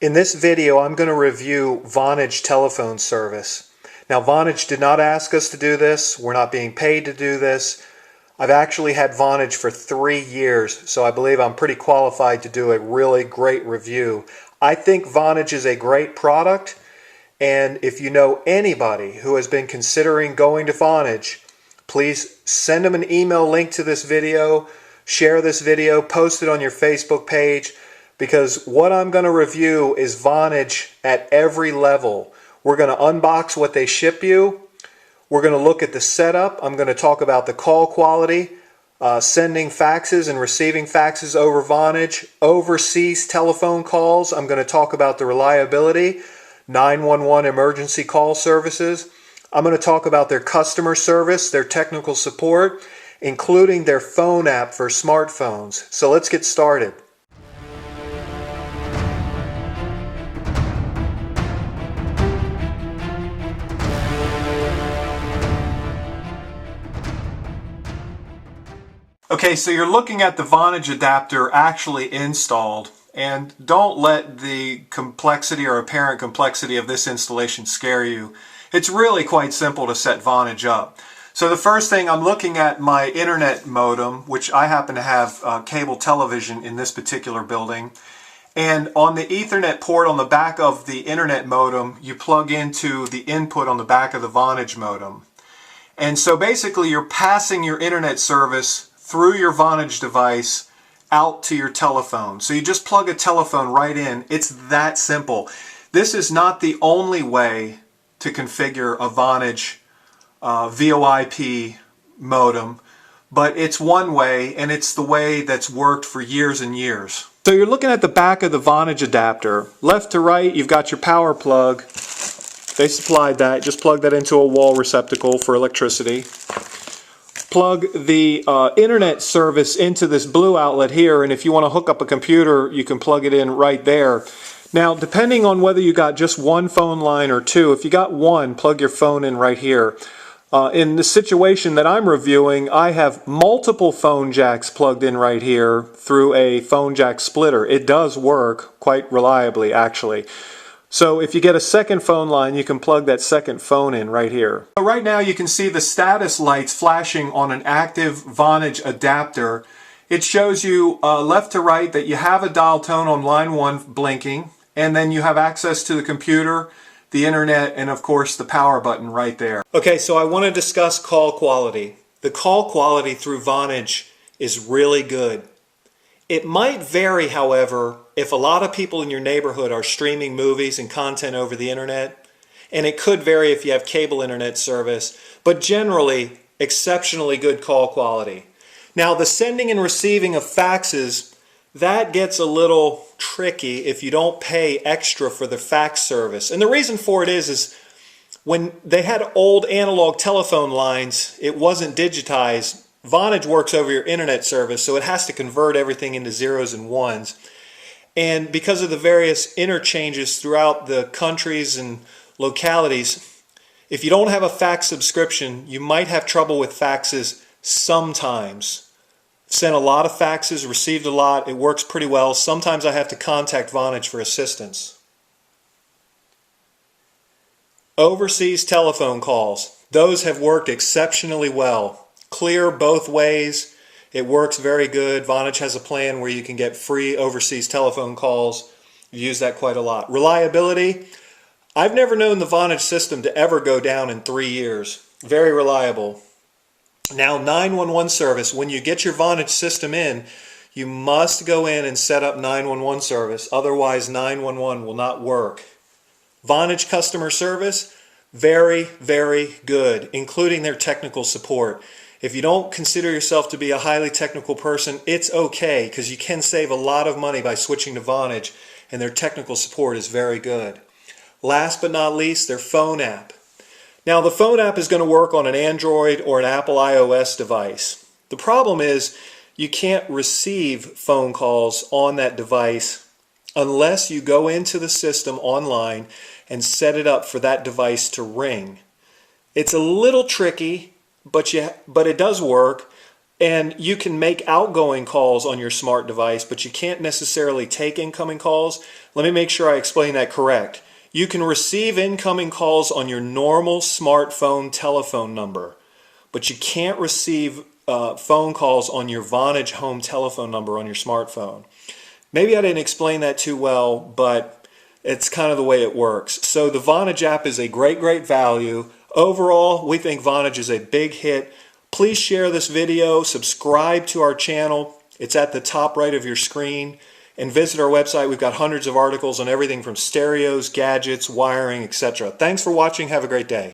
In this video, I'm going to review Vonage telephone service. Now, Vonage did not ask us to do this. We're not being paid to do this. I've actually had Vonage for 3 years, so I believe I'm pretty qualified to do a really great review. I think Vonage is a great product, and if you know anybody who has been considering going to Vonage, please send them an email link to this video, share this video, post it on your Facebook page, because what I'm going to review is Vonage at every level. We're going to unbox what they ship you. We're going to look at the setup. I'm going to talk about the call quality, sending faxes and receiving faxes over Vonage, overseas telephone calls. I'm going to talk about the reliability, 911 emergency call services. I'm going to talk about their customer service, their technical support, including their phone app for smartphones. So let's get started. Okay, so you're looking at the Vonage adapter actually installed, and don't let the complexity or apparent complexity of this installation scare you. It's really quite simple to set Vonage up. So the first thing, I'm looking at my internet modem, which I happen to have cable television in this particular building, and on the Ethernet port on the back of the internet modem, you plug into the input on the back of the Vonage modem. And so basically you're passing your internet service through your Vonage device out to your telephone. So you just plug a telephone right in. It's that simple. This is not the only way to configure a Vonage VoIP modem, but it's one way, and it's the way that's worked for years and years. So you're looking at the back of the Vonage adapter. Left to right, you've got your power plug. They supplied that. Just plug that into a wall receptacle for electricity. Plug the internet service into this blue outlet here, and if you want to hook up a computer, you can plug it in right there. Now, depending on whether you got just one phone line or two, if you got one, plug your phone in right here. In the situation that I'm reviewing, I have multiple phone jacks plugged in right here through a phone jack splitter. It does work quite reliably, actually. So if you get a second phone line, you can plug that second phone in right here. So right now you can see the status lights flashing on an active Vonage adapter. It shows you left to right that you have a dial tone on line 1 blinking, and then you have access to the computer, the internet, and of course the power button right there. Okay, so I want to discuss call quality. The call quality through Vonage is really good. It might vary, however, if a lot of people in your neighborhood are streaming movies and content over the internet, and it could vary if you have cable internet service, but generally, exceptionally good call quality. Now, the sending and receiving of faxes, that gets a little tricky if you don't pay extra for the fax service. And the reason for it is when they had old analog telephone lines, it wasn't digitized. Vonage works over your internet service, so it has to convert everything into zeros and ones. And because of the various interchanges throughout the countries and localities, if you don't have a fax subscription, you might have trouble with faxes sometimes. Sent a lot of faxes, received a lot, it works pretty well. Sometimes I have to contact Vonage for assistance. Overseas telephone calls, those have worked exceptionally well. Clear both ways. It works very good. Vonage has a plan where you can get free overseas telephone calls. We use that quite a lot. Reliability. I've never known the Vonage system to ever go down in 3 years. Very reliable. Now, 911 service. When you get your Vonage system in, you must go in and set up 911 service. Otherwise, 911 will not work. Vonage customer service. Very, very good, including their technical support. If you don't consider yourself to be a highly technical person, it's okay, because you can save a lot of money by switching to Vonage, and their technical support is very good. Last but not least, their phone app. Now, the phone app is going to work on an Android or an Apple iOS device. The problem is you can't receive phone calls on that device unless you go into the system online and set it up for that device to ring. It's a little tricky, but it does work. And you can make outgoing calls on your smart device, but you can't necessarily take incoming calls. Let me make sure I explain that correct. You can receive incoming calls on your normal smartphone telephone number, but you can't receive phone calls on your Vonage home telephone number on your smartphone. Maybe I didn't explain that too well, but it's kind of the way it works. So the Vonage app is a great value. Overall, we think Vonage is a big hit. Please share this video, subscribe to our channel. It's at the top right of your screen. And visit our website. We've got hundreds of articles on everything from stereos, gadgets, wiring, etc. Thanks for watching. Have a great day.